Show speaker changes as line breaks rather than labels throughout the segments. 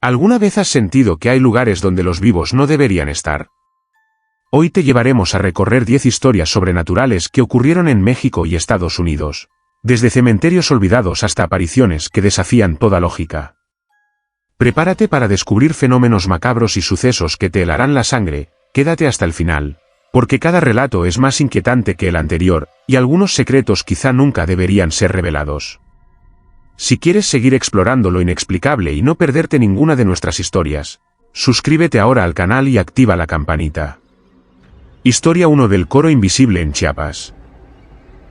¿Alguna vez has sentido que hay lugares donde los vivos no deberían estar? Hoy te llevaremos a recorrer 10 historias sobrenaturales que ocurrieron en México y Estados Unidos, desde cementerios olvidados hasta apariciones que desafían toda lógica. Prepárate para descubrir fenómenos macabros y sucesos que te helarán la sangre. Quédate hasta el final, porque cada relato es más inquietante que el anterior, y algunos secretos quizá nunca deberían ser revelados. Si quieres seguir explorando lo inexplicable y no perderte ninguna de nuestras historias, suscríbete ahora al canal y activa la campanita. Historia 1 del coro invisible en Chiapas.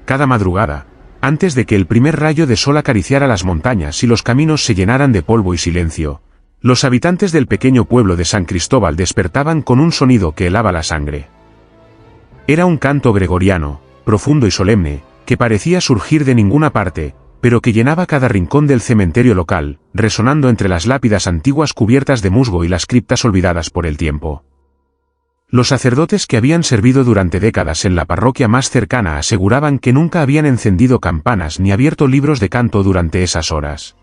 Cada madrugada, antes de que el primer rayo de sol acariciara las montañas y los caminos se llenaran de polvo y silencio, los habitantes del pequeño pueblo de San Cristóbal despertaban con un sonido que helaba la sangre. Era un canto gregoriano, profundo y solemne, que parecía surgir de ninguna parte, pero que llenaba cada rincón del cementerio local, resonando entre las lápidas antiguas cubiertas de musgo y las criptas olvidadas por el tiempo. Los sacerdotes que habían servido durante décadas en la parroquia más cercana aseguraban que nunca habían encendido campanas ni abierto libros de canto durante esas horas.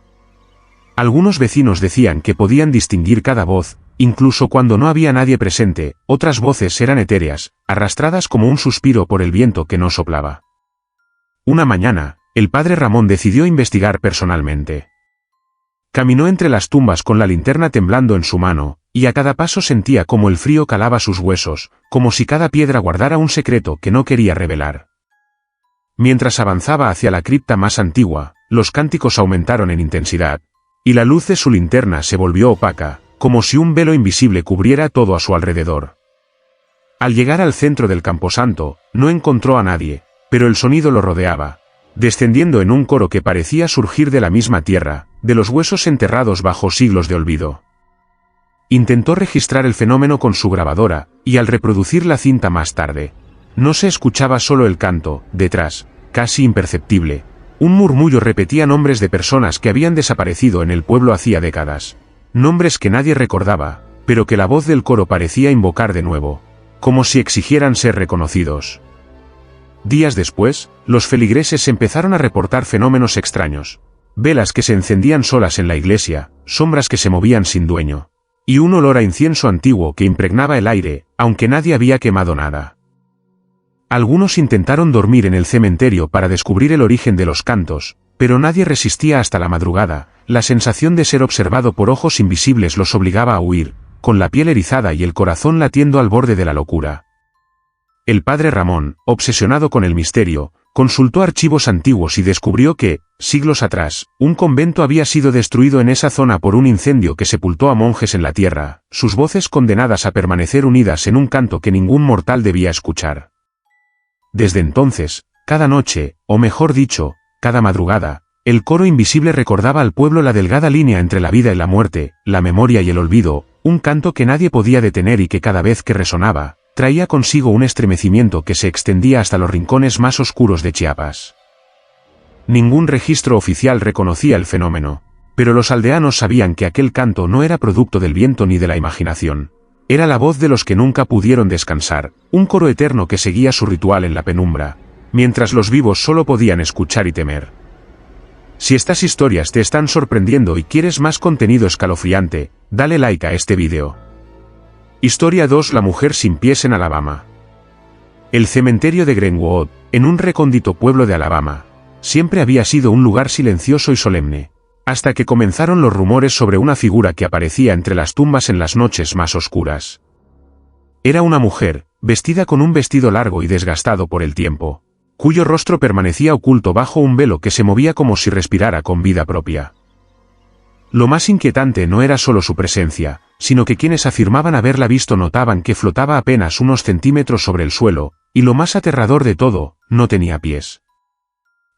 Algunos vecinos decían que podían distinguir cada voz, incluso cuando no había nadie presente. Otras voces eran etéreas, arrastradas como un suspiro por el viento que no soplaba. Una mañana, el padre Ramón decidió investigar personalmente. Caminó entre las tumbas con la linterna temblando en su mano, y a cada paso sentía como el frío calaba sus huesos, como si cada piedra guardara un secreto que no quería revelar. Mientras avanzaba hacia la cripta más antigua, los cánticos aumentaron en intensidad, y la luz de su linterna se volvió opaca, como si un velo invisible cubriera todo a su alrededor. Al llegar al centro del camposanto, no encontró a nadie, pero el sonido lo rodeaba, descendiendo en un coro que parecía surgir de la misma tierra, de los huesos enterrados bajo siglos de olvido. Intentó registrar el fenómeno con su grabadora, y al reproducir la cinta más tarde, no se escuchaba solo el canto. Detrás, casi imperceptible, un murmullo repetía nombres de personas que habían desaparecido en el pueblo hacía décadas, nombres que nadie recordaba, pero que la voz del coro parecía invocar de nuevo, como si exigieran ser reconocidos. Días después, los feligreses empezaron a reportar fenómenos extraños: velas que se encendían solas en la iglesia, sombras que se movían sin dueño, y un olor a incienso antiguo que impregnaba el aire, aunque nadie había quemado nada. Algunos intentaron dormir en el cementerio para descubrir el origen de los cantos, pero nadie resistía hasta la madrugada. La sensación de ser observado por ojos invisibles los obligaba a huir, con la piel erizada y el corazón latiendo al borde de la locura. El padre Ramón, obsesionado con el misterio, consultó archivos antiguos y descubrió que, siglos atrás, un convento había sido destruido en esa zona por un incendio que sepultó a monjes en la tierra, sus voces condenadas a permanecer unidas en un canto que ningún mortal debía escuchar. Desde entonces, cada noche, o mejor dicho, cada madrugada, el coro invisible recordaba al pueblo la delgada línea entre la vida y la muerte, la memoria y el olvido, un canto que nadie podía detener y que cada vez que resonaba, traía consigo un estremecimiento que se extendía hasta los rincones más oscuros de Chiapas. Ningún registro oficial reconocía el fenómeno, pero los aldeanos sabían que aquel canto no era producto del viento ni de la imaginación. Era la voz de los que nunca pudieron descansar, un coro eterno que seguía su ritual en la penumbra, mientras los vivos solo podían escuchar y temer. Si estas historias te están sorprendiendo y quieres más contenido escalofriante, dale like a este vídeo. Historia 2: La mujer sin pies en Alabama. El cementerio de Greenwood, en un recóndito pueblo de Alabama, siempre había sido un lugar silencioso y solemne, hasta que comenzaron los rumores sobre una figura que aparecía entre las tumbas en las noches más oscuras. Era una mujer, vestida con un vestido largo y desgastado por el tiempo, cuyo rostro permanecía oculto bajo un velo que se movía como si respirara con vida propia. Lo más inquietante no era solo su presencia, sino que quienes afirmaban haberla visto notaban que flotaba apenas unos centímetros sobre el suelo, y lo más aterrador de todo, no tenía pies.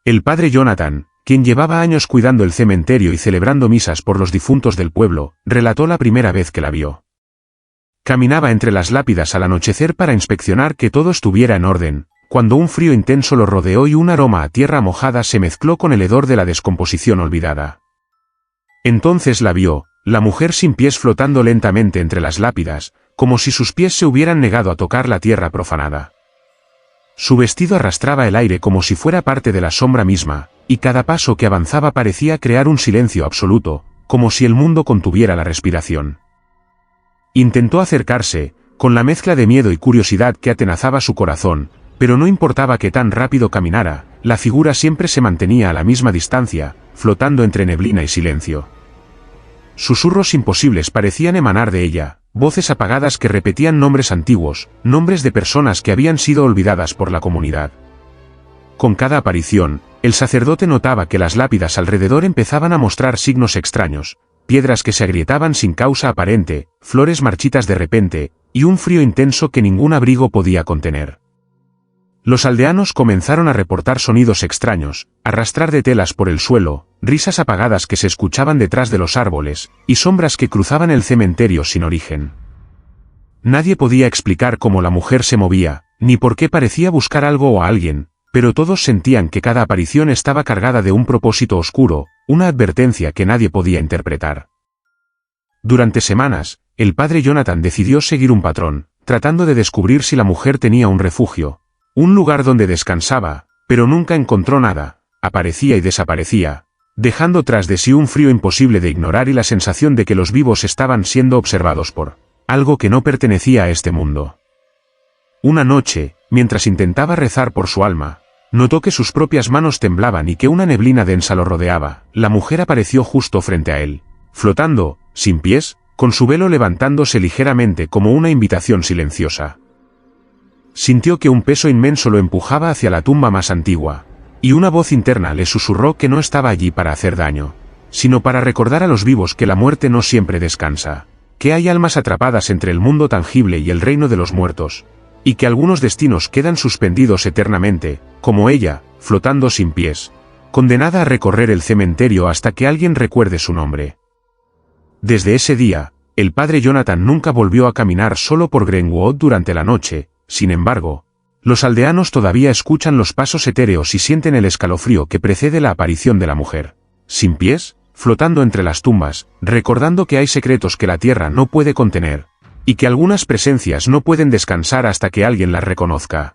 El padre Jonathan, quien llevaba años cuidando el cementerio y celebrando misas por los difuntos del pueblo, relató la primera vez que la vio. Caminaba entre las lápidas al anochecer para inspeccionar que todo estuviera en orden, cuando un frío intenso lo rodeó y un aroma a tierra mojada se mezcló con el hedor de la descomposición olvidada. Entonces la vio, la mujer sin pies flotando lentamente entre las lápidas, como si sus pies se hubieran negado a tocar la tierra profanada. Su vestido arrastraba el aire como si fuera parte de la sombra misma, y cada paso que avanzaba parecía crear un silencio absoluto, como si el mundo contuviera la respiración. Intentó acercarse, con la mezcla de miedo y curiosidad que atenazaba su corazón, pero no importaba que tan rápido caminara, la figura siempre se mantenía a la misma distancia, flotando entre neblina y silencio. Susurros imposibles parecían emanar de ella, voces apagadas que repetían nombres antiguos, nombres de personas que habían sido olvidadas por la comunidad. Con cada aparición, el sacerdote notaba que las lápidas alrededor empezaban a mostrar signos extraños, piedras que se agrietaban sin causa aparente, flores marchitas de repente, y un frío intenso que ningún abrigo podía contener. Los aldeanos comenzaron a reportar sonidos extraños, arrastrar de telas por el suelo, risas apagadas que se escuchaban detrás de los árboles, y sombras que cruzaban el cementerio sin origen. Nadie podía explicar cómo la mujer se movía, ni por qué parecía buscar algo o a alguien, pero todos sentían que cada aparición estaba cargada de un propósito oscuro, una advertencia que nadie podía interpretar. Durante semanas, el padre Jonathan decidió seguir un patrón, tratando de descubrir si la mujer tenía un refugio, un lugar donde descansaba, pero nunca encontró nada, aparecía y desaparecía, dejando tras de sí un frío imposible de ignorar y la sensación de que los vivos estaban siendo observados por algo que no pertenecía a este mundo. Una noche, mientras intentaba rezar por su alma, notó que sus propias manos temblaban y que una neblina densa lo rodeaba. La mujer apareció justo frente a él, flotando, sin pies, con su velo levantándose ligeramente como una invitación silenciosa. Sintió que un peso inmenso lo empujaba hacia la tumba más antigua, y una voz interna le susurró que no estaba allí para hacer daño, sino para recordar a los vivos que la muerte no siempre descansa, que hay almas atrapadas entre el mundo tangible y el reino de los muertos, y que algunos destinos quedan suspendidos eternamente, como ella, flotando sin pies, condenada a recorrer el cementerio hasta que alguien recuerde su nombre. Desde ese día, el padre Jonathan nunca volvió a caminar solo por Greenwood durante la noche. Sin embargo, los aldeanos todavía escuchan los pasos etéreos y sienten el escalofrío que precede la aparición de la mujer, sin pies, flotando entre las tumbas, recordando que hay secretos que la tierra no puede contener, y que algunas presencias no pueden descansar hasta que alguien las reconozca.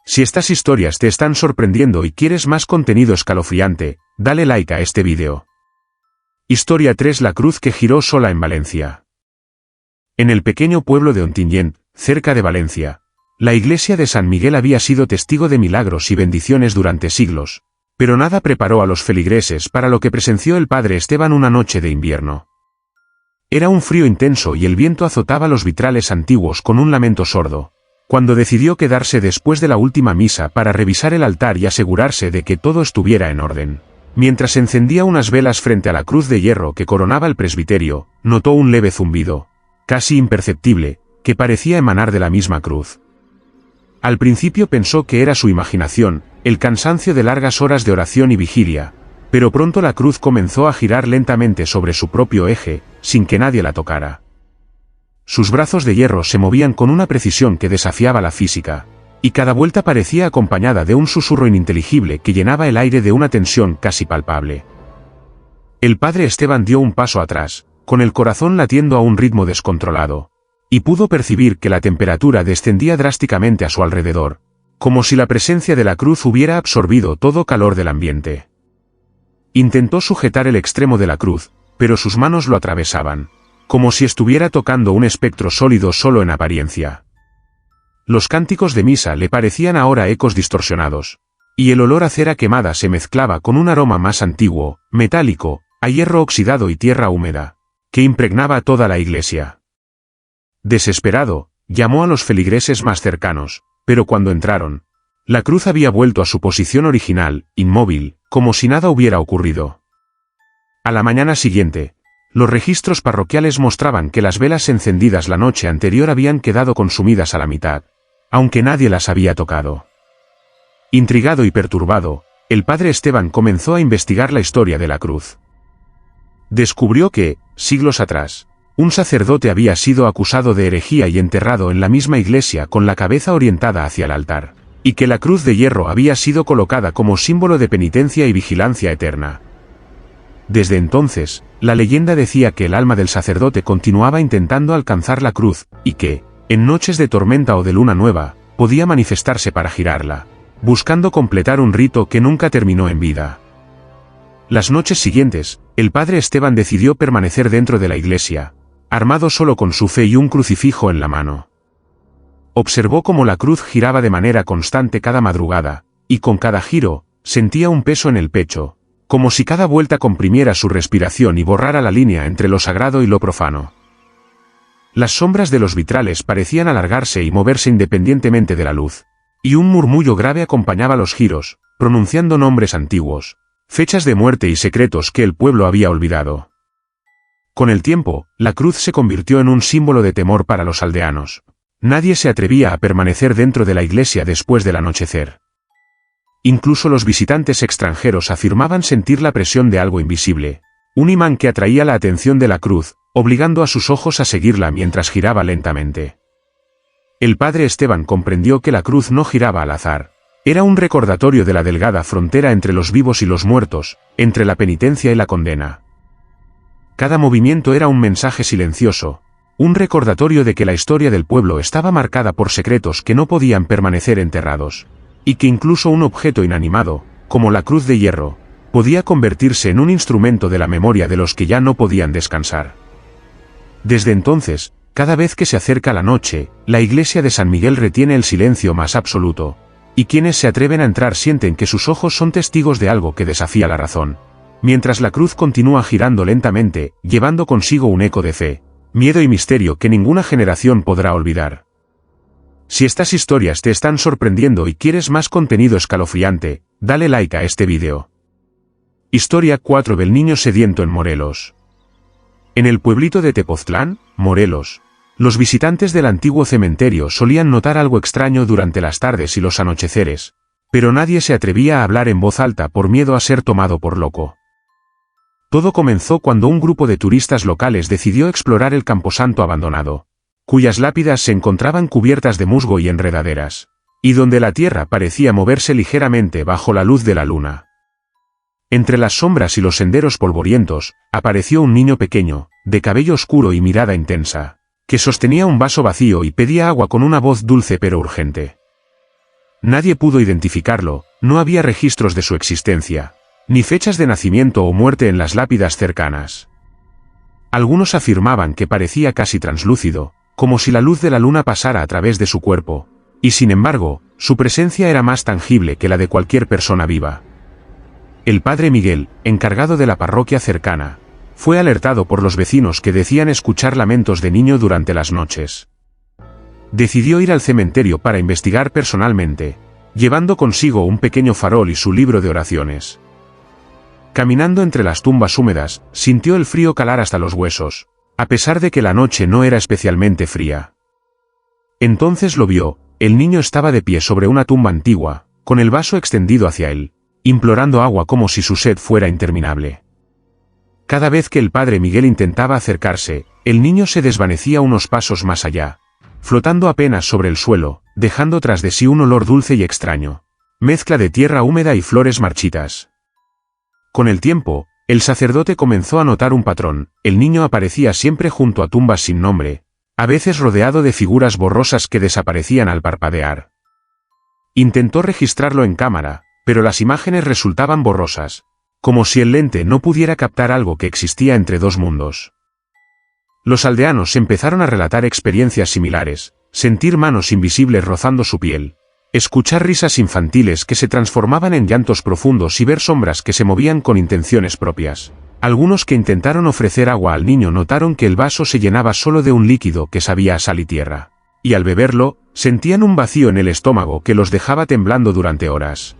Si estas historias te están sorprendiendo y quieres más contenido escalofriante, dale like a este vídeo. Historia 3: La cruz que giró sola en Valencia. En el pequeño pueblo de Ontinyent, cerca de Valencia, la iglesia de San Miguel había sido testigo de milagros y bendiciones durante siglos, pero nada preparó a los feligreses para lo que presenció el padre Esteban una noche de invierno. Era un frío intenso y el viento azotaba los vitrales antiguos con un lamento sordo. Cuando decidió quedarse después de la última misa para revisar el altar y asegurarse de que todo estuviera en orden, mientras encendía unas velas frente a la cruz de hierro que coronaba el presbiterio, notó un leve zumbido, casi imperceptible, que parecía emanar de la misma cruz. Al principio pensó que era su imaginación, el cansancio de largas horas de oración y vigilia, pero pronto la cruz comenzó a girar lentamente sobre su propio eje, sin que nadie la tocara. Sus brazos de hierro se movían con una precisión que desafiaba la física, y cada vuelta parecía acompañada de un susurro ininteligible que llenaba el aire de una tensión casi palpable. El padre Esteban dio un paso atrás, con el corazón latiendo a un ritmo descontrolado, y pudo percibir que la temperatura descendía drásticamente a su alrededor, como si la presencia de la cruz hubiera absorbido todo calor del ambiente. Intentó sujetar el extremo de la cruz, pero sus manos lo atravesaban, como si estuviera tocando un espectro sólido solo en apariencia. Los cánticos de misa le parecían ahora ecos distorsionados, y el olor a cera quemada se mezclaba con un aroma más antiguo, metálico, a hierro oxidado y tierra húmeda, que impregnaba toda la iglesia. Desesperado, llamó a los feligreses más cercanos, pero cuando entraron, la cruz había vuelto a su posición original, inmóvil, como si nada hubiera ocurrido. A la mañana siguiente, los registros parroquiales mostraban que las velas encendidas la noche anterior habían quedado consumidas a la mitad, aunque nadie las había tocado. Intrigado y perturbado, el padre Esteban comenzó a investigar la historia de la cruz. Descubrió que, siglos atrás, un sacerdote había sido acusado de herejía y enterrado en la misma iglesia con la cabeza orientada hacia el altar, y que la cruz de hierro había sido colocada como símbolo de penitencia y vigilancia eterna. Desde entonces, la leyenda decía que el alma del sacerdote continuaba intentando alcanzar la cruz, y que, en noches de tormenta o de luna nueva, podía manifestarse para girarla, buscando completar un rito que nunca terminó en vida. Las noches siguientes, el padre Esteban decidió permanecer dentro de la iglesia, armado solo con su fe y un crucifijo en la mano. Observó cómo la cruz giraba de manera constante cada madrugada, y con cada giro, sentía un peso en el pecho, como si cada vuelta comprimiera su respiración y borrara la línea entre lo sagrado y lo profano. Las sombras de los vitrales parecían alargarse y moverse independientemente de la luz, y un murmullo grave acompañaba los giros, pronunciando nombres antiguos, fechas de muerte y secretos que el pueblo había olvidado. Con el tiempo, la cruz se convirtió en un símbolo de temor para los aldeanos. Nadie se atrevía a permanecer dentro de la iglesia después del anochecer. Incluso los visitantes extranjeros afirmaban sentir la presión de algo invisible, un imán que atraía la atención de la cruz, obligando a sus ojos a seguirla mientras giraba lentamente. El padre Esteban comprendió que la cruz no giraba al azar. Era un recordatorio de la delgada frontera entre los vivos y los muertos, entre la penitencia y la condena. Cada movimiento era un mensaje silencioso, un recordatorio de que la historia del pueblo estaba marcada por secretos que no podían permanecer enterrados, y que incluso un objeto inanimado, como la cruz de hierro, podía convertirse en un instrumento de la memoria de los que ya no podían descansar. Desde entonces, cada vez que se acerca la noche, la iglesia de San Miguel retiene el silencio más absoluto, y quienes se atreven a entrar sienten que sus ojos son testigos de algo que desafía la razón, mientras la cruz continúa girando lentamente, llevando consigo un eco de fe, miedo y misterio que ninguna generación podrá olvidar. Si estas historias te están sorprendiendo y quieres más contenido escalofriante, dale like a este video. Historia 4 del niño sediento en Morelos. En el pueblito de Tepoztlán, Morelos, los visitantes del antiguo cementerio solían notar algo extraño durante las tardes y los anocheceres, pero nadie se atrevía a hablar en voz alta por miedo a ser tomado por loco. Todo comenzó cuando un grupo de turistas locales decidió explorar el camposanto abandonado, cuyas lápidas se encontraban cubiertas de musgo y enredaderas, y donde la tierra parecía moverse ligeramente bajo la luz de la luna. Entre las sombras y los senderos polvorientos, apareció un niño pequeño, de cabello oscuro y mirada intensa, que sostenía un vaso vacío y pedía agua con una voz dulce pero urgente. Nadie pudo identificarlo, no había registros de su existencia, ni fechas de nacimiento o muerte en las lápidas cercanas. Algunos afirmaban que parecía casi translúcido, como si la luz de la luna pasara a través de su cuerpo, y sin embargo, su presencia era más tangible que la de cualquier persona viva. El padre Miguel, encargado de la parroquia cercana, fue alertado por los vecinos que decían escuchar lamentos de niño durante las noches. Decidió ir al cementerio para investigar personalmente, llevando consigo un pequeño farol y su libro de oraciones. Caminando entre las tumbas húmedas, sintió el frío calar hasta los huesos, a pesar de que la noche no era especialmente fría. Entonces lo vio, el niño estaba de pie sobre una tumba antigua, con el vaso extendido hacia él, implorando agua como si su sed fuera interminable. Cada vez que el padre Miguel intentaba acercarse, el niño se desvanecía unos pasos más allá, flotando apenas sobre el suelo, dejando tras de sí un olor dulce y extraño, mezcla de tierra húmeda y flores marchitas. Con el tiempo, el sacerdote comenzó a notar un patrón: el niño aparecía siempre junto a tumbas sin nombre, a veces rodeado de figuras borrosas que desaparecían al parpadear. Intentó registrarlo en cámara, pero las imágenes resultaban borrosas, como si el lente no pudiera captar algo que existía entre dos mundos. Los aldeanos empezaron a relatar experiencias similares: sentir manos invisibles rozando su piel, escuchar risas infantiles que se transformaban en llantos profundos y ver sombras que se movían con intenciones propias. Algunos que intentaron ofrecer agua al niño notaron que el vaso se llenaba solo de un líquido que sabía a sal y tierra, y al beberlo, sentían un vacío en el estómago que los dejaba temblando durante horas.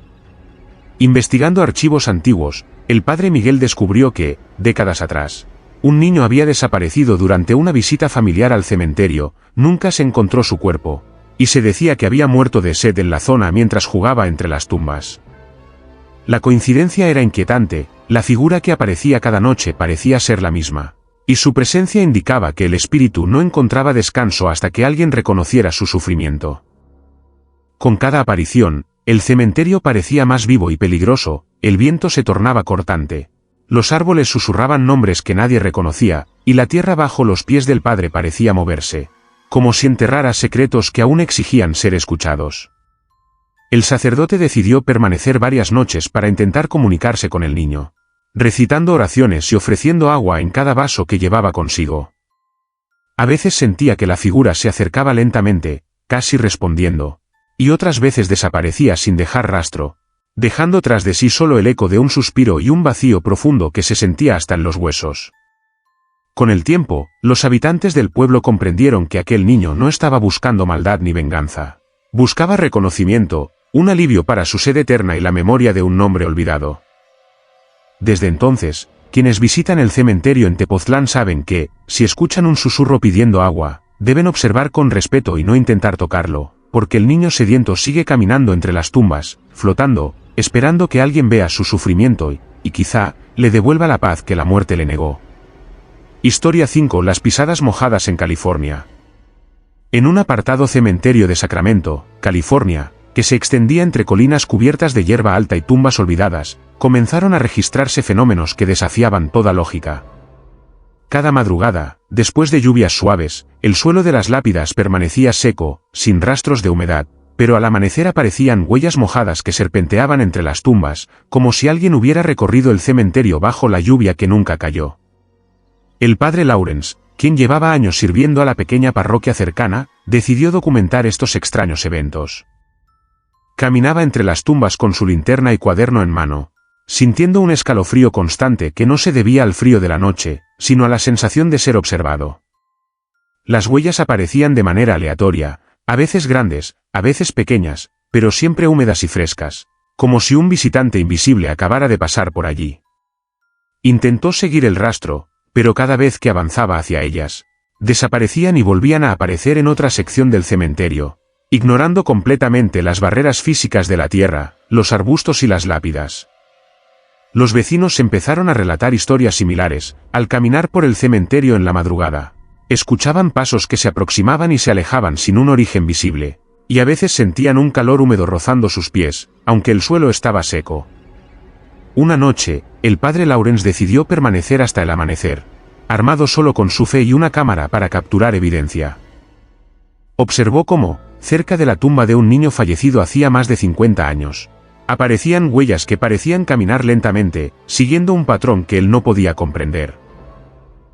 Investigando archivos antiguos, el padre Miguel descubrió que, décadas atrás, un niño había desaparecido durante una visita familiar al cementerio. Nunca se encontró su cuerpo, y se decía que había muerto de sed en la zona mientras jugaba entre las tumbas. La coincidencia era inquietante: la figura que aparecía cada noche parecía ser la misma, y su presencia indicaba que el espíritu no encontraba descanso hasta que alguien reconociera su sufrimiento. Con cada aparición, el cementerio parecía más vivo y peligroso, el viento se tornaba cortante, los árboles susurraban nombres que nadie reconocía, y la tierra bajo los pies del padre parecía moverse, como si enterrara secretos que aún exigían ser escuchados. El sacerdote decidió permanecer varias noches para intentar comunicarse con el niño, recitando oraciones y ofreciendo agua en cada vaso que llevaba consigo. A veces sentía que la figura se acercaba lentamente, casi respondiendo, y otras veces desaparecía sin dejar rastro, dejando tras de sí solo el eco de un suspiro y un vacío profundo que se sentía hasta en los huesos. Con el tiempo, los habitantes del pueblo comprendieron que aquel niño no estaba buscando maldad ni venganza. Buscaba reconocimiento, un alivio para su sed eterna y la memoria de un nombre olvidado. Desde entonces, quienes visitan el cementerio en Tepoztlán saben que, si escuchan un susurro pidiendo agua, deben observar con respeto y no intentar tocarlo, porque el niño sediento sigue caminando entre las tumbas, flotando, esperando que alguien vea su sufrimiento y quizá, le devuelva la paz que la muerte le negó. Historia 5. Las pisadas mojadas en California. En un apartado cementerio de Sacramento, California, que se extendía entre colinas cubiertas de hierba alta y tumbas olvidadas, comenzaron a registrarse fenómenos que desafiaban toda lógica. Cada madrugada, después de lluvias suaves, el suelo de las lápidas permanecía seco, sin rastros de humedad, pero al amanecer aparecían huellas mojadas que serpenteaban entre las tumbas, como si alguien hubiera recorrido el cementerio bajo la lluvia que nunca cayó. El padre Lawrence, quien llevaba años sirviendo a la pequeña parroquia cercana, decidió documentar estos extraños eventos. Caminaba entre las tumbas con su linterna y cuaderno en mano, sintiendo un escalofrío constante que no se debía al frío de la noche, sino a la sensación de ser observado. Las huellas aparecían de manera aleatoria, a veces grandes, a veces pequeñas, pero siempre húmedas y frescas, como si un visitante invisible acabara de pasar por allí. Intentó seguir el rastro, pero cada vez que avanzaba hacia ellas, desaparecían y volvían a aparecer en otra sección del cementerio, ignorando completamente las barreras físicas de la tierra, los arbustos y las lápidas. Los vecinos empezaron a relatar historias similares, al caminar por el cementerio en la madrugada. Escuchaban pasos que se aproximaban y se alejaban sin un origen visible, y a veces sentían un calor húmedo rozando sus pies, aunque el suelo estaba seco. Una noche, el padre Lawrence decidió permanecer hasta el amanecer, armado solo con su fe y una cámara para capturar evidencia. Observó cómo, cerca de la tumba de un niño fallecido hacía más de 50 años, aparecían huellas que parecían caminar lentamente, siguiendo un patrón que él no podía comprender.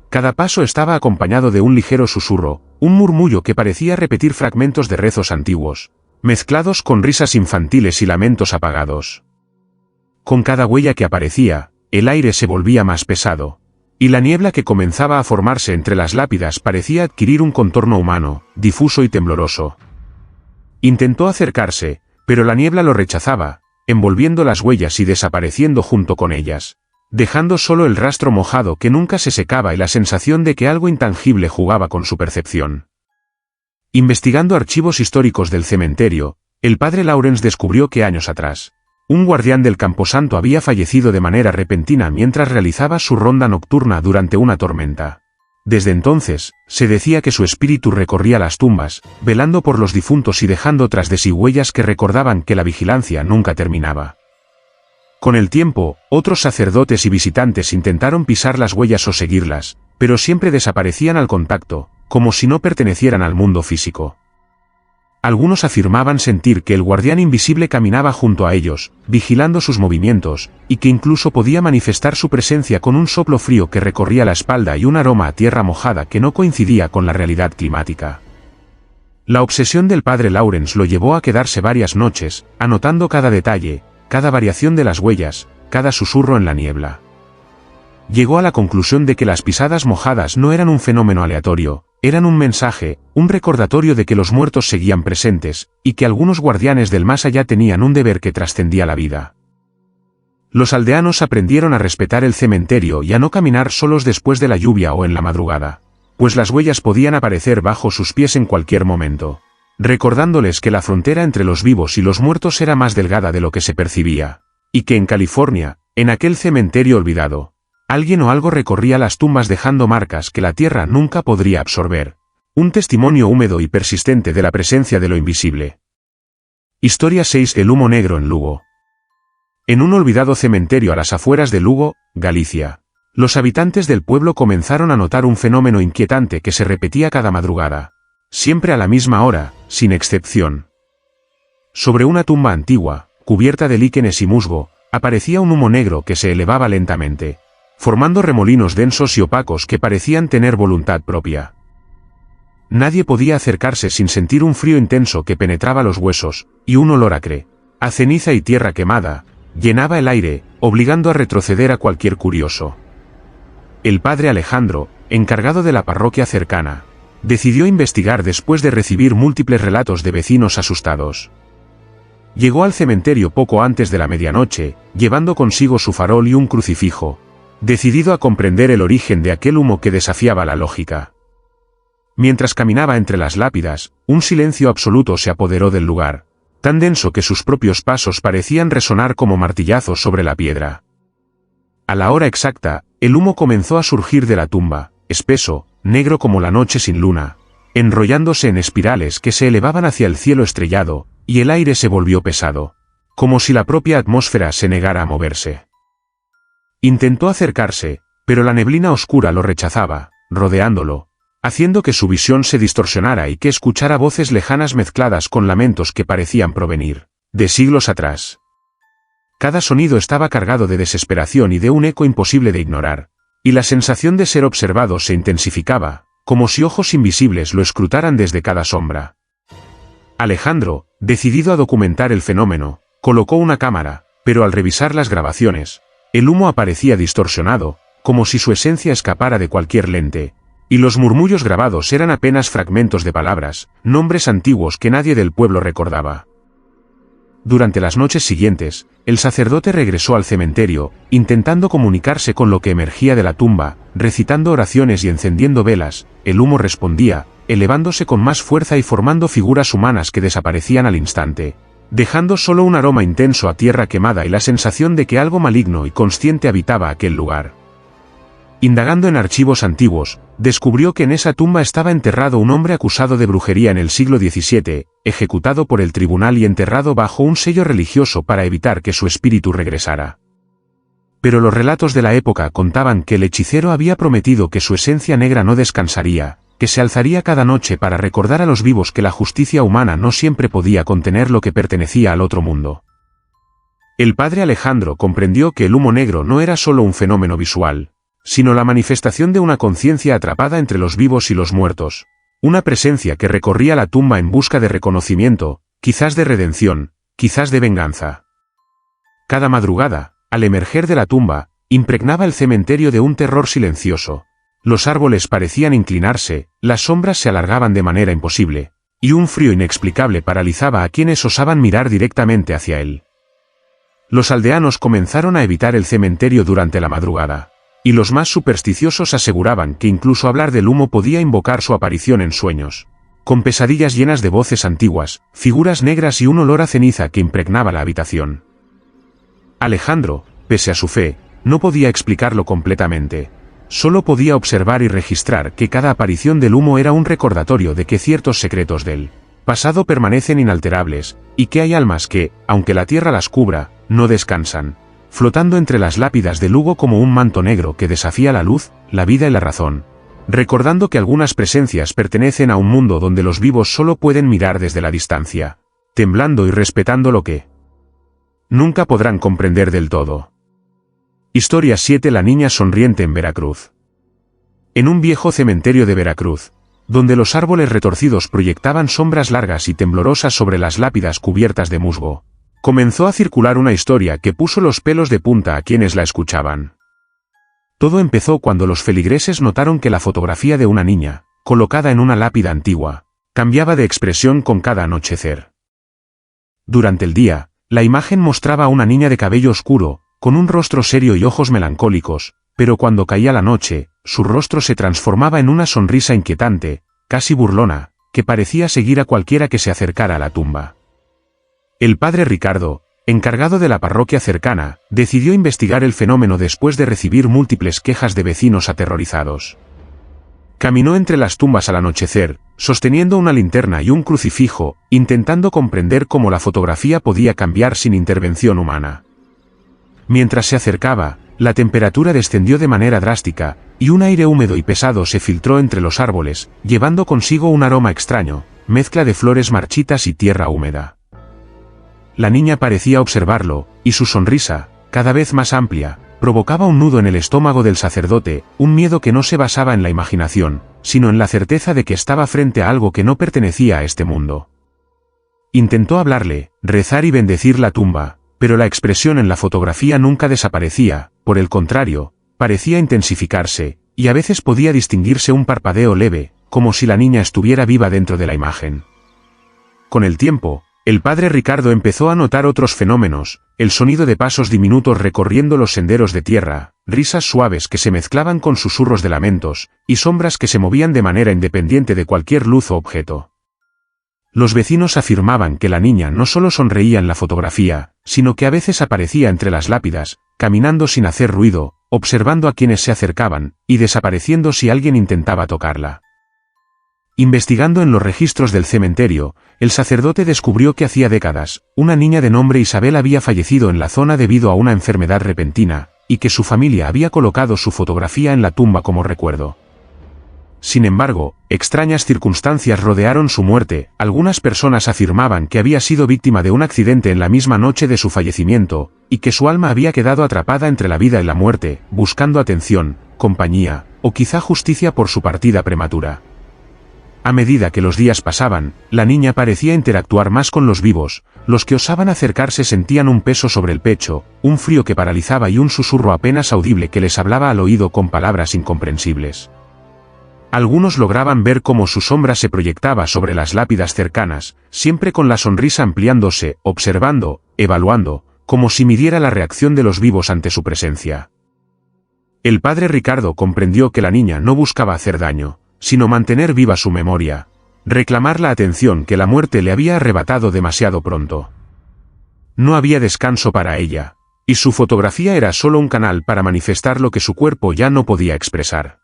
Cada paso estaba acompañado de un ligero susurro, un murmullo que parecía repetir fragmentos de rezos antiguos, mezclados con risas infantiles y lamentos apagados. Con cada huella que aparecía, el aire se volvía más pesado, y la niebla que comenzaba a formarse entre las lápidas parecía adquirir un contorno humano, difuso y tembloroso. Intentó acercarse, pero la niebla lo rechazaba, envolviendo las huellas y desapareciendo junto con ellas, dejando solo el rastro mojado que nunca se secaba y la sensación de que algo intangible jugaba con su percepción. Investigando archivos históricos del cementerio, el padre Lawrence descubrió que años atrás, un guardián del camposanto había fallecido de manera repentina mientras realizaba su ronda nocturna durante una tormenta. Desde entonces, se decía que su espíritu recorría las tumbas, velando por los difuntos y dejando tras de sí huellas que recordaban que la vigilancia nunca terminaba. Con el tiempo, otros sacerdotes y visitantes intentaron pisar las huellas o seguirlas, pero siempre desaparecían al contacto, como si no pertenecieran al mundo físico. Algunos afirmaban sentir que el guardián invisible caminaba junto a ellos, vigilando sus movimientos, y que incluso podía manifestar su presencia con un soplo frío que recorría la espalda y un aroma a tierra mojada que no coincidía con la realidad climática. La obsesión del padre Lawrence lo llevó a quedarse varias noches, anotando cada detalle, cada variación de las huellas, cada susurro en la niebla. Llegó a la conclusión de que las pisadas mojadas no eran un fenómeno aleatorio, eran un mensaje, un recordatorio de que los muertos seguían presentes, y que algunos guardianes del más allá tenían un deber que trascendía la vida. Los aldeanos aprendieron a respetar el cementerio y a no caminar solos después de la lluvia o en la madrugada, pues las huellas podían aparecer bajo sus pies en cualquier momento, recordándoles que la frontera entre los vivos y los muertos era más delgada de lo que se percibía, y que en California, en aquel cementerio olvidado, alguien o algo recorría las tumbas dejando marcas que la tierra nunca podría absorber. Un testimonio húmedo y persistente de la presencia de lo invisible. Historia 6. El humo negro en Lugo. En un olvidado cementerio a las afueras de Lugo, Galicia, los habitantes del pueblo comenzaron a notar un fenómeno inquietante que se repetía cada madrugada, siempre a la misma hora, sin excepción. Sobre una tumba antigua, cubierta de líquenes y musgo, aparecía un humo negro que se elevaba lentamente, formando remolinos densos y opacos que parecían tener voluntad propia. Nadie podía acercarse sin sentir un frío intenso que penetraba los huesos, y un olor acre, a ceniza y tierra quemada, llenaba el aire, obligando a retroceder a cualquier curioso. El padre Alejandro, encargado de la parroquia cercana, decidió investigar después de recibir múltiples relatos de vecinos asustados. Llegó al cementerio poco antes de la medianoche, llevando consigo su farol y un crucifijo, decidido a comprender el origen de aquel humo que desafiaba la lógica. Mientras caminaba entre las lápidas, un silencio absoluto se apoderó del lugar, tan denso que sus propios pasos parecían resonar como martillazos sobre la piedra. A la hora exacta, el humo comenzó a surgir de la tumba, espeso, negro como la noche sin luna, enrollándose en espirales que se elevaban hacia el cielo estrellado, y el aire se volvió pesado, como si la propia atmósfera se negara a moverse. Intentó acercarse, pero la neblina oscura lo rechazaba, rodeándolo, haciendo que su visión se distorsionara y que escuchara voces lejanas mezcladas con lamentos que parecían provenir de siglos atrás. Cada sonido estaba cargado de desesperación y de un eco imposible de ignorar, y la sensación de ser observado se intensificaba, como si ojos invisibles lo escrutaran desde cada sombra. Alejandro, decidido a documentar el fenómeno, colocó una cámara, pero al revisar las grabaciones, el humo aparecía distorsionado, como si su esencia escapara de cualquier lente, y los murmullos grabados eran apenas fragmentos de palabras, nombres antiguos que nadie del pueblo recordaba. Durante las noches siguientes, el sacerdote regresó al cementerio, intentando comunicarse con lo que emergía de la tumba, recitando oraciones y encendiendo velas. El humo respondía, elevándose con más fuerza y formando figuras humanas que desaparecían al instante, dejando solo un aroma intenso a tierra quemada y la sensación de que algo maligno y consciente habitaba aquel lugar. Indagando en archivos antiguos, descubrió que en esa tumba estaba enterrado un hombre acusado de brujería en el siglo XVII, ejecutado por el tribunal y enterrado bajo un sello religioso para evitar que su espíritu regresara. Pero los relatos de la época contaban que el hechicero había prometido que su esencia negra no descansaría, que se alzaría cada noche para recordar a los vivos que la justicia humana no siempre podía contener lo que pertenecía al otro mundo. El padre Alejandro comprendió que el humo negro no era solo un fenómeno visual, sino la manifestación de una conciencia atrapada entre los vivos y los muertos, una presencia que recorría la tumba en busca de reconocimiento, quizás de redención, quizás de venganza. Cada madrugada, al emerger de la tumba, impregnaba el cementerio de un terror silencioso. Los árboles parecían inclinarse, las sombras se alargaban de manera imposible, y un frío inexplicable paralizaba a quienes osaban mirar directamente hacia él. Los aldeanos comenzaron a evitar el cementerio durante la madrugada, y los más supersticiosos aseguraban que incluso hablar del humo podía invocar su aparición en sueños, con pesadillas llenas de voces antiguas, figuras negras y un olor a ceniza que impregnaba la habitación. Alejandro, pese a su fe, no podía explicarlo completamente. Solo podía observar y registrar que cada aparición del humo era un recordatorio de que ciertos secretos del pasado permanecen inalterables, y que hay almas que, aunque la tierra las cubra, no descansan, flotando entre las lápidas de Lugo como un manto negro que desafía la luz, la vida y la razón, recordando que algunas presencias pertenecen a un mundo donde los vivos solo pueden mirar desde la distancia, temblando y respetando lo que nunca podrán comprender del todo. Historia 7. La niña sonriente en Veracruz. En un viejo cementerio de Veracruz, donde los árboles retorcidos proyectaban sombras largas y temblorosas sobre las lápidas cubiertas de musgo, comenzó a circular una historia que puso los pelos de punta a quienes la escuchaban. Todo empezó cuando los feligreses notaron que la fotografía de una niña, colocada en una lápida antigua, cambiaba de expresión con cada anochecer. Durante el día, la imagen mostraba a una niña de cabello oscuro, con un rostro serio y ojos melancólicos, pero cuando caía la noche, su rostro se transformaba en una sonrisa inquietante, casi burlona, que parecía seguir a cualquiera que se acercara a la tumba. El padre Ricardo, encargado de la parroquia cercana, decidió investigar el fenómeno después de recibir múltiples quejas de vecinos aterrorizados. Caminó entre las tumbas al anochecer, sosteniendo una linterna y un crucifijo, intentando comprender cómo la fotografía podía cambiar sin intervención humana. Mientras se acercaba, la temperatura descendió de manera drástica, y un aire húmedo y pesado se filtró entre los árboles, llevando consigo un aroma extraño, mezcla de flores marchitas y tierra húmeda. La niña parecía observarlo, y su sonrisa, cada vez más amplia, provocaba un nudo en el estómago del sacerdote, un miedo que no se basaba en la imaginación, sino en la certeza de que estaba frente a algo que no pertenecía a este mundo. Intentó hablarle, rezar y bendecir la tumba, pero la expresión en la fotografía nunca desaparecía, por el contrario, parecía intensificarse, y a veces podía distinguirse un parpadeo leve, como si la niña estuviera viva dentro de la imagen. Con el tiempo, el padre Ricardo empezó a notar otros fenómenos, el sonido de pasos diminutos recorriendo los senderos de tierra, risas suaves que se mezclaban con susurros de lamentos, y sombras que se movían de manera independiente de cualquier luz o objeto. Los vecinos afirmaban que la niña no solo sonreía en la fotografía, sino que a veces aparecía entre las lápidas, caminando sin hacer ruido, observando a quienes se acercaban, y desapareciendo si alguien intentaba tocarla. Investigando en los registros del cementerio, el sacerdote descubrió que hacía décadas, una niña de nombre Isabel había fallecido en la zona debido a una enfermedad repentina, y que su familia había colocado su fotografía en la tumba como recuerdo. Sin embargo, extrañas circunstancias rodearon su muerte. Algunas personas afirmaban que había sido víctima de un accidente en la misma noche de su fallecimiento, y que su alma había quedado atrapada entre la vida y la muerte, buscando atención, compañía, o quizá justicia por su partida prematura. A medida que los días pasaban, la niña parecía interactuar más con los vivos. Los que osaban acercarse sentían un peso sobre el pecho, un frío que paralizaba y un susurro apenas audible que les hablaba al oído con palabras incomprensibles. Algunos lograban ver cómo su sombra se proyectaba sobre las lápidas cercanas, siempre con la sonrisa ampliándose, observando, evaluando, como si midiera la reacción de los vivos ante su presencia. El padre Ricardo comprendió que la niña no buscaba hacer daño, sino mantener viva su memoria, reclamar la atención que la muerte le había arrebatado demasiado pronto. No había descanso para ella, y su fotografía era solo un canal para manifestar lo que su cuerpo ya no podía expresar.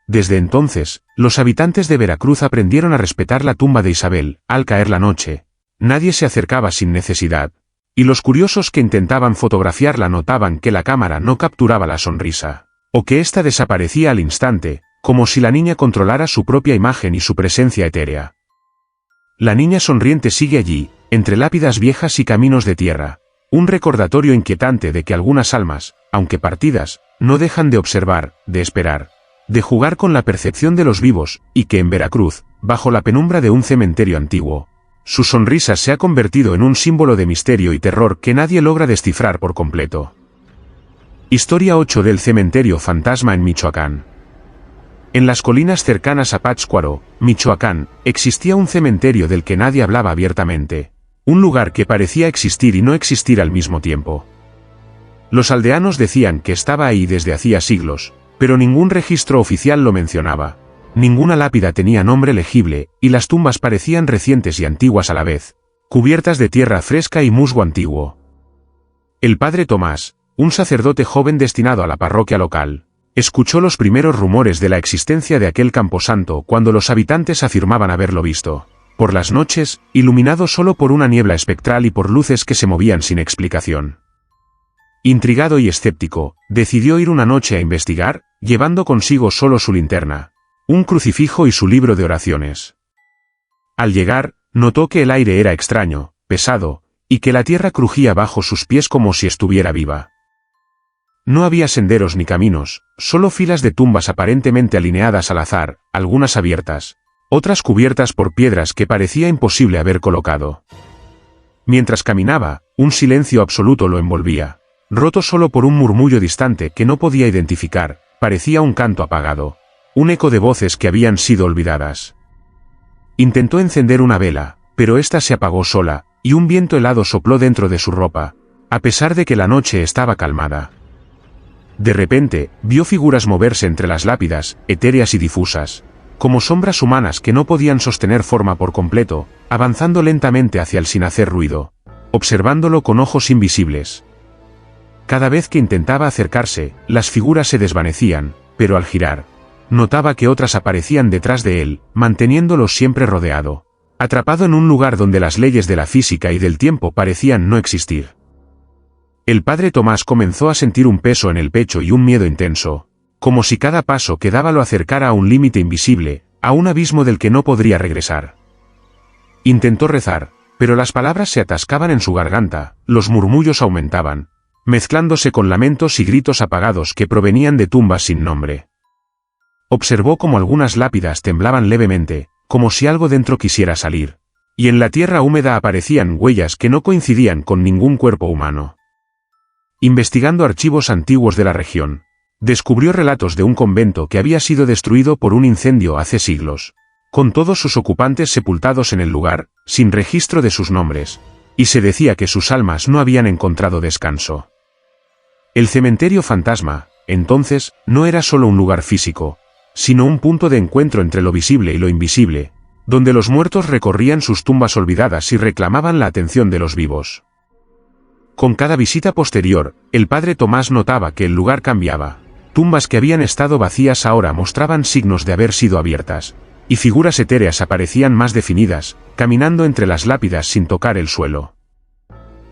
Desde entonces, los habitantes de Veracruz aprendieron a respetar la tumba de Isabel. Al caer la noche, nadie se acercaba sin necesidad, y los curiosos que intentaban fotografiarla notaban que la cámara no capturaba la sonrisa, o que ésta desaparecía al instante, como si la niña controlara su propia imagen y su presencia etérea. La niña sonriente sigue allí, entre lápidas viejas y caminos de tierra, un recordatorio inquietante de que algunas almas, aunque partidas, no dejan de observar, de esperar, de jugar con la percepción de los vivos, y que en Veracruz, bajo la penumbra de un cementerio antiguo, su sonrisa se ha convertido en un símbolo de misterio y terror que nadie logra descifrar por completo. Historia 8 del cementerio fantasma en Michoacán. En las colinas cercanas a Pátzcuaro, Michoacán, existía un cementerio del que nadie hablaba abiertamente, un lugar que parecía existir y no existir al mismo tiempo. Los aldeanos decían que estaba ahí desde hacía siglos, pero ningún registro oficial lo mencionaba. Ninguna lápida tenía nombre legible, y las tumbas parecían recientes y antiguas a la vez, cubiertas de tierra fresca y musgo antiguo. El padre Tomás, un sacerdote joven destinado a la parroquia local, escuchó los primeros rumores de la existencia de aquel camposanto cuando los habitantes afirmaban haberlo visto, por las noches, iluminado solo por una niebla espectral y por luces que se movían sin explicación. Intrigado y escéptico, decidió ir una noche a investigar, llevando consigo solo su linterna, un crucifijo y su libro de oraciones. Al llegar, notó que el aire era extraño, pesado, y que la tierra crujía bajo sus pies como si estuviera viva. No había senderos ni caminos, solo filas de tumbas aparentemente alineadas al azar, algunas abiertas, otras cubiertas por piedras que parecía imposible haber colocado. Mientras caminaba, un silencio absoluto lo envolvía, roto solo por un murmullo distante que no podía identificar, parecía un canto apagado, un eco de voces que habían sido olvidadas. Intentó encender una vela, pero ésta se apagó sola, y un viento helado sopló dentro de su ropa, a pesar de que la noche estaba calmada. De repente, vio figuras moverse entre las lápidas, etéreas y difusas, como sombras humanas que no podían sostener forma por completo, avanzando lentamente hacia él sin hacer ruido, observándolo con ojos invisibles. Cada vez que intentaba acercarse, las figuras se desvanecían, pero al girar, notaba que otras aparecían detrás de él, manteniéndolo siempre rodeado, atrapado en un lugar donde las leyes de la física y del tiempo parecían no existir. El padre Tomás comenzó a sentir un peso en el pecho y un miedo intenso, como si cada paso que daba lo acercara a un límite invisible, a un abismo del que no podría regresar. Intentó rezar, pero las palabras se atascaban en su garganta, los murmullos aumentaban, mezclándose con lamentos y gritos apagados que provenían de tumbas sin nombre. Observó cómo algunas lápidas temblaban levemente, como si algo dentro quisiera salir, y en la tierra húmeda aparecían huellas que no coincidían con ningún cuerpo humano. Investigando archivos antiguos de la región, descubrió relatos de un convento que había sido destruido por un incendio hace siglos, con todos sus ocupantes sepultados en el lugar, sin registro de sus nombres, y se decía que sus almas no habían encontrado descanso. El cementerio fantasma, entonces, no era solo un lugar físico, sino un punto de encuentro entre lo visible y lo invisible, donde los muertos recorrían sus tumbas olvidadas y reclamaban la atención de los vivos. Con cada visita posterior, el padre Tomás notaba que el lugar cambiaba. Tumbas que habían estado vacías ahora mostraban signos de haber sido abiertas, y figuras etéreas aparecían más definidas, caminando entre las lápidas sin tocar el suelo.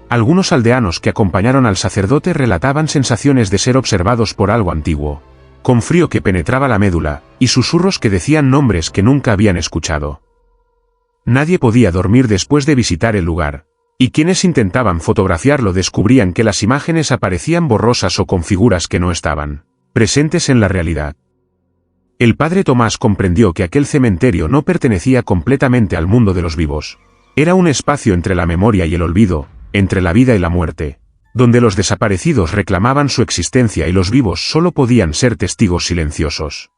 Algunos aldeanos que acompañaron al sacerdote relataban sensaciones de ser observados por algo antiguo, con frío que penetraba la médula, y susurros que decían nombres que nunca habían escuchado. Nadie podía dormir después de visitar el lugar, y quienes intentaban fotografiarlo descubrían que las imágenes aparecían borrosas o con figuras que no estaban presentes en la realidad. El padre Tomás comprendió que aquel cementerio no pertenecía completamente al mundo de los vivos. Era un espacio entre la memoria y el olvido, entre la vida y la muerte, donde los desaparecidos reclamaban su existencia y los vivos solo podían ser testigos silenciosos.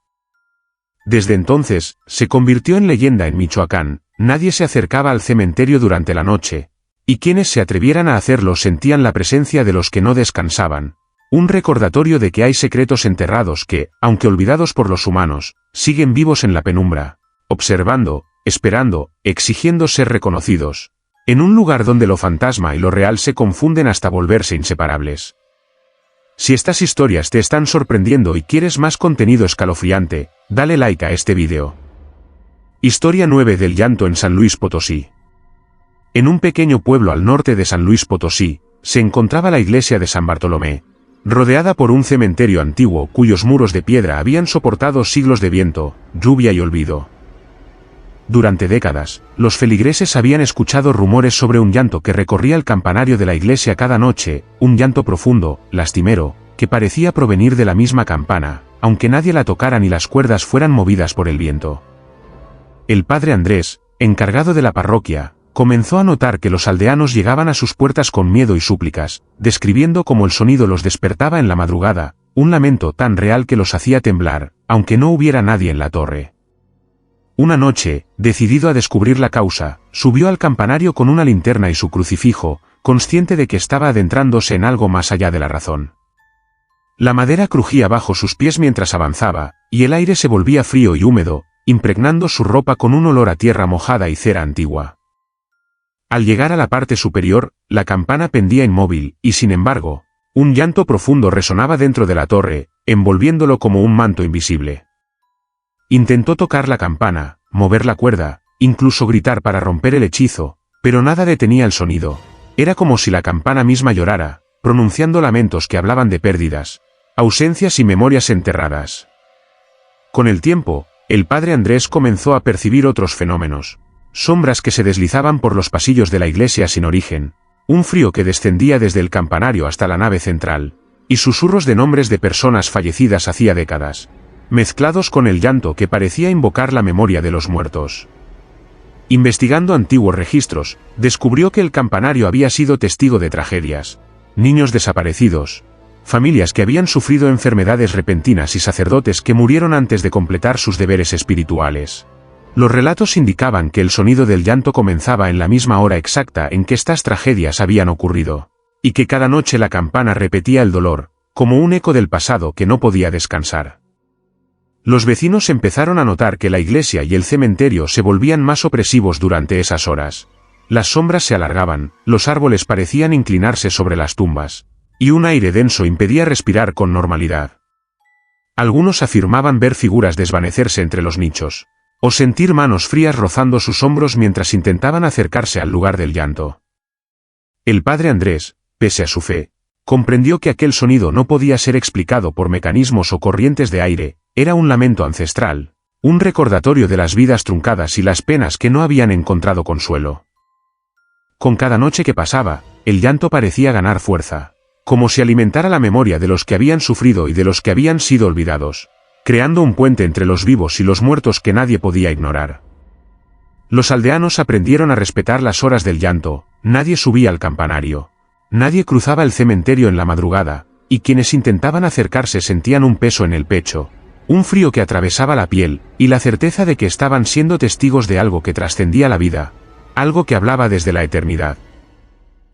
Desde entonces, se convirtió en leyenda en Michoacán. Nadie se acercaba al cementerio durante la noche, y quienes se atrevieran a hacerlo sentían la presencia de los que no descansaban. Un recordatorio de que hay secretos enterrados que, aunque olvidados por los humanos, siguen vivos en la penumbra, observando, esperando, exigiendo ser reconocidos, en un lugar donde lo fantasma y lo real se confunden hasta volverse inseparables. Si estas historias te están sorprendiendo y quieres más contenido escalofriante, dale like a este video. Historia 9 del llanto en San Luis Potosí. En un pequeño pueblo al norte de San Luis Potosí, se encontraba la iglesia de San Bartolomé, rodeada por un cementerio antiguo cuyos muros de piedra habían soportado siglos de viento, lluvia y olvido. Durante décadas, los feligreses habían escuchado rumores sobre un llanto que recorría el campanario de la iglesia cada noche, un llanto profundo, lastimero, que parecía provenir de la misma campana, aunque nadie la tocara ni las cuerdas fueran movidas por el viento. El padre Andrés, encargado de la parroquia, comenzó a notar que los aldeanos llegaban a sus puertas con miedo y súplicas, describiendo cómo el sonido los despertaba en la madrugada, un lamento tan real que los hacía temblar, aunque no hubiera nadie en la torre. Una noche, decidido a descubrir la causa, subió al campanario con una linterna y su crucifijo, consciente de que estaba adentrándose en algo más allá de la razón. La madera crujía bajo sus pies mientras avanzaba, y el aire se volvía frío y húmedo, impregnando su ropa con un olor a tierra mojada y cera antigua. Al llegar a la parte superior, la campana pendía inmóvil, y sin embargo, un llanto profundo resonaba dentro de la torre, envolviéndolo como un manto invisible. Intentó tocar la campana, mover la cuerda, incluso gritar para romper el hechizo, pero nada detenía el sonido. Era como si la campana misma llorara, pronunciando lamentos que hablaban de pérdidas, ausencias y memorias enterradas. Con el tiempo, el padre Andrés comenzó a percibir otros fenómenos. Sombras que se deslizaban por los pasillos de la iglesia sin origen, un frío que descendía desde el campanario hasta la nave central, y susurros de nombres de personas fallecidas hacía décadas, mezclados con el llanto que parecía invocar la memoria de los muertos. Investigando antiguos registros, descubrió que el campanario había sido testigo de tragedias, niños desaparecidos, familias que habían sufrido enfermedades repentinas y sacerdotes que murieron antes de completar sus deberes espirituales. Los relatos indicaban que el sonido del llanto comenzaba en la misma hora exacta en que estas tragedias habían ocurrido, y que cada noche la campana repetía el dolor, como un eco del pasado que no podía descansar. Los vecinos empezaron a notar que la iglesia y el cementerio se volvían más opresivos durante esas horas. Las sombras se alargaban, los árboles parecían inclinarse sobre las tumbas, y un aire denso impedía respirar con normalidad. Algunos afirmaban ver figuras desvanecerse entre los nichos, o sentir manos frías rozando sus hombros mientras intentaban acercarse al lugar del llanto. El padre Andrés, pese a su fe, comprendió que aquel sonido no podía ser explicado por mecanismos o corrientes de aire, era un lamento ancestral, un recordatorio de las vidas truncadas y las penas que no habían encontrado consuelo. Con cada noche que pasaba, el llanto parecía ganar fuerza, como si alimentara la memoria de los que habían sufrido y de los que habían sido olvidados, creando un puente entre los vivos y los muertos que nadie podía ignorar. Los aldeanos aprendieron a respetar las horas del llanto, nadie subía al campanario, nadie cruzaba el cementerio en la madrugada, y quienes intentaban acercarse sentían un peso en el pecho, un frío que atravesaba la piel, y la certeza de que estaban siendo testigos de algo que trascendía la vida, algo que hablaba desde la eternidad.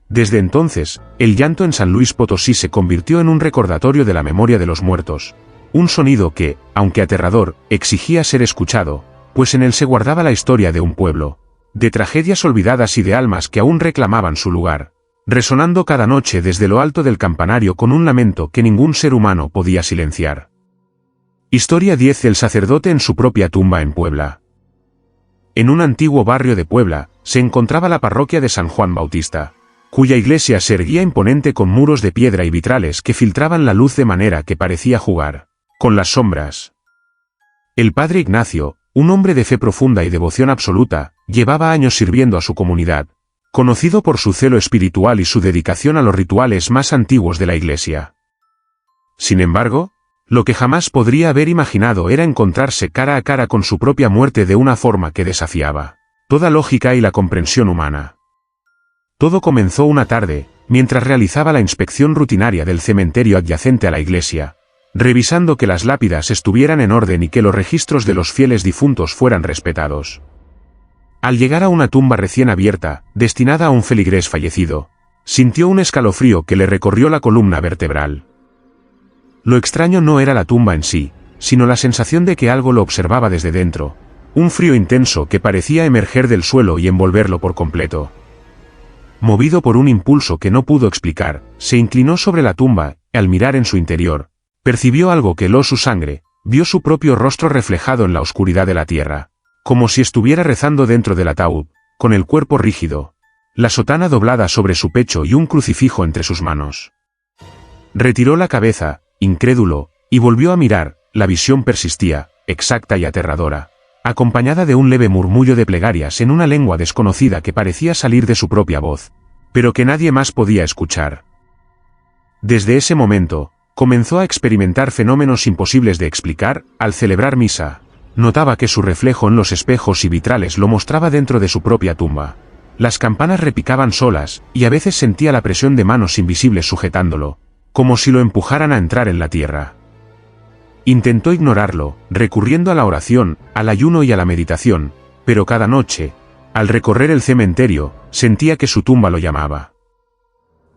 Desde entonces, el llanto en San Luis Potosí se convirtió en un recordatorio de la memoria de los muertos, un sonido que, aunque aterrador, exigía ser escuchado, pues en él se guardaba la historia de un pueblo, de tragedias olvidadas y de almas que aún reclamaban su lugar, resonando cada noche desde lo alto del campanario con un lamento que ningún ser humano podía silenciar. Historia 10. El sacerdote en su propia tumba en Puebla. En un antiguo barrio de Puebla, se encontraba la parroquia de San Juan Bautista, cuya iglesia se erguía imponente con muros de piedra y vitrales que filtraban la luz de manera que parecía jugar con las sombras. El padre Ignacio, un hombre de fe profunda y devoción absoluta, llevaba años sirviendo a su comunidad, conocido por su celo espiritual y su dedicación a los rituales más antiguos de la iglesia. Sin embargo, lo que jamás podría haber imaginado era encontrarse cara a cara con su propia muerte de una forma que desafiaba toda lógica y la comprensión humana. Todo comenzó una tarde, mientras realizaba la inspección rutinaria del cementerio adyacente a la iglesia, revisando que las lápidas estuvieran en orden y que los registros de los fieles difuntos fueran respetados. Al llegar a una tumba recién abierta, destinada a un feligrés fallecido, sintió un escalofrío que le recorrió la columna vertebral. Lo extraño no era la tumba en sí, sino la sensación de que algo lo observaba desde dentro, un frío intenso que parecía emerger del suelo y envolverlo por completo. Movido por un impulso que no pudo explicar, se inclinó sobre la tumba, y al mirar en su interior, percibió algo que heló su sangre, vio su propio rostro reflejado en la oscuridad de la tierra, como si estuviera rezando dentro del ataúd, con el cuerpo rígido, la sotana doblada sobre su pecho y un crucifijo entre sus manos. Retiró la cabeza, incrédulo, y volvió a mirar. La visión persistía, exacta y aterradora, acompañada de un leve murmullo de plegarias en una lengua desconocida que parecía salir de su propia voz, pero que nadie más podía escuchar. Desde ese momento, comenzó a experimentar fenómenos imposibles de explicar. Al celebrar misa, notaba que su reflejo en los espejos y vitrales lo mostraba dentro de su propia tumba. Las campanas repicaban solas, y a veces sentía la presión de manos invisibles sujetándolo, como si lo empujaran a entrar en la tierra. Intentó ignorarlo, recurriendo a la oración, al ayuno y a la meditación, pero cada noche, al recorrer el cementerio, sentía que su tumba lo llamaba.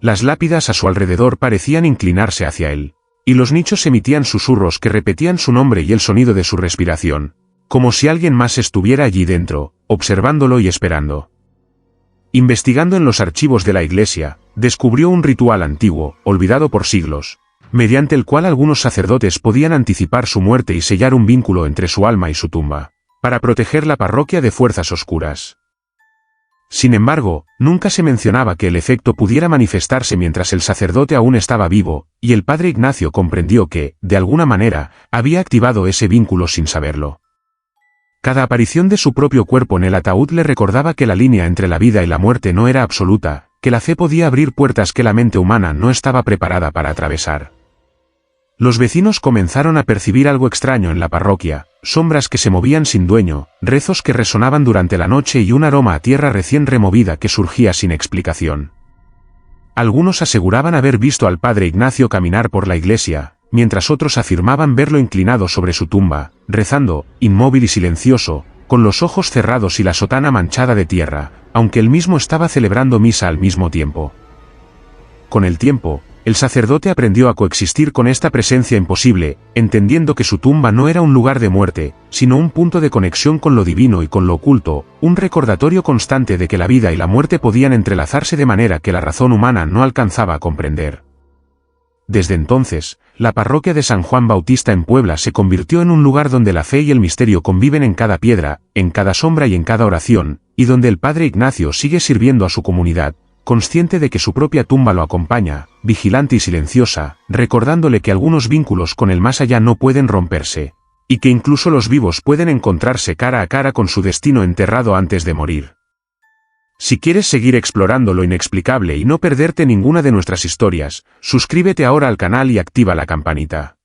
Las lápidas a su alrededor parecían inclinarse hacia él, y los nichos emitían susurros que repetían su nombre y el sonido de su respiración, como si alguien más estuviera allí dentro, observándolo y esperando. Investigando en los archivos de la iglesia, descubrió un ritual antiguo, olvidado por siglos, mediante el cual algunos sacerdotes podían anticipar su muerte y sellar un vínculo entre su alma y su tumba, para proteger la parroquia de fuerzas oscuras. Sin embargo, nunca se mencionaba que el efecto pudiera manifestarse mientras el sacerdote aún estaba vivo, y el padre Ignacio comprendió que, de alguna manera, había activado ese vínculo sin saberlo. Cada aparición de su propio cuerpo en el ataúd le recordaba que la línea entre la vida y la muerte no era absoluta, que la fe podía abrir puertas que la mente humana no estaba preparada para atravesar. Los vecinos comenzaron a percibir algo extraño en la parroquia, sombras que se movían sin dueño, rezos que resonaban durante la noche y un aroma a tierra recién removida que surgía sin explicación. Algunos aseguraban haber visto al padre Ignacio caminar por la iglesia, mientras otros afirmaban verlo inclinado sobre su tumba, rezando, inmóvil y silencioso, con los ojos cerrados y la sotana manchada de tierra, aunque él mismo estaba celebrando misa al mismo tiempo. Con el tiempo, el sacerdote aprendió a coexistir con esta presencia imposible, entendiendo que su tumba no era un lugar de muerte, sino un punto de conexión con lo divino y con lo oculto, un recordatorio constante de que la vida y la muerte podían entrelazarse de manera que la razón humana no alcanzaba a comprender. Desde entonces, la parroquia de San Juan Bautista en Puebla se convirtió en un lugar donde la fe y el misterio conviven en cada piedra, en cada sombra y en cada oración, y donde el padre Ignacio sigue sirviendo a su comunidad, consciente de que su propia tumba lo acompaña, vigilante y silenciosa, recordándole que algunos vínculos con el más allá no pueden romperse, y que incluso los vivos pueden encontrarse cara a cara con su destino enterrado antes de morir. Si quieres seguir explorando lo inexplicable y no perderte ninguna de nuestras historias, suscríbete ahora al canal y activa la campanita.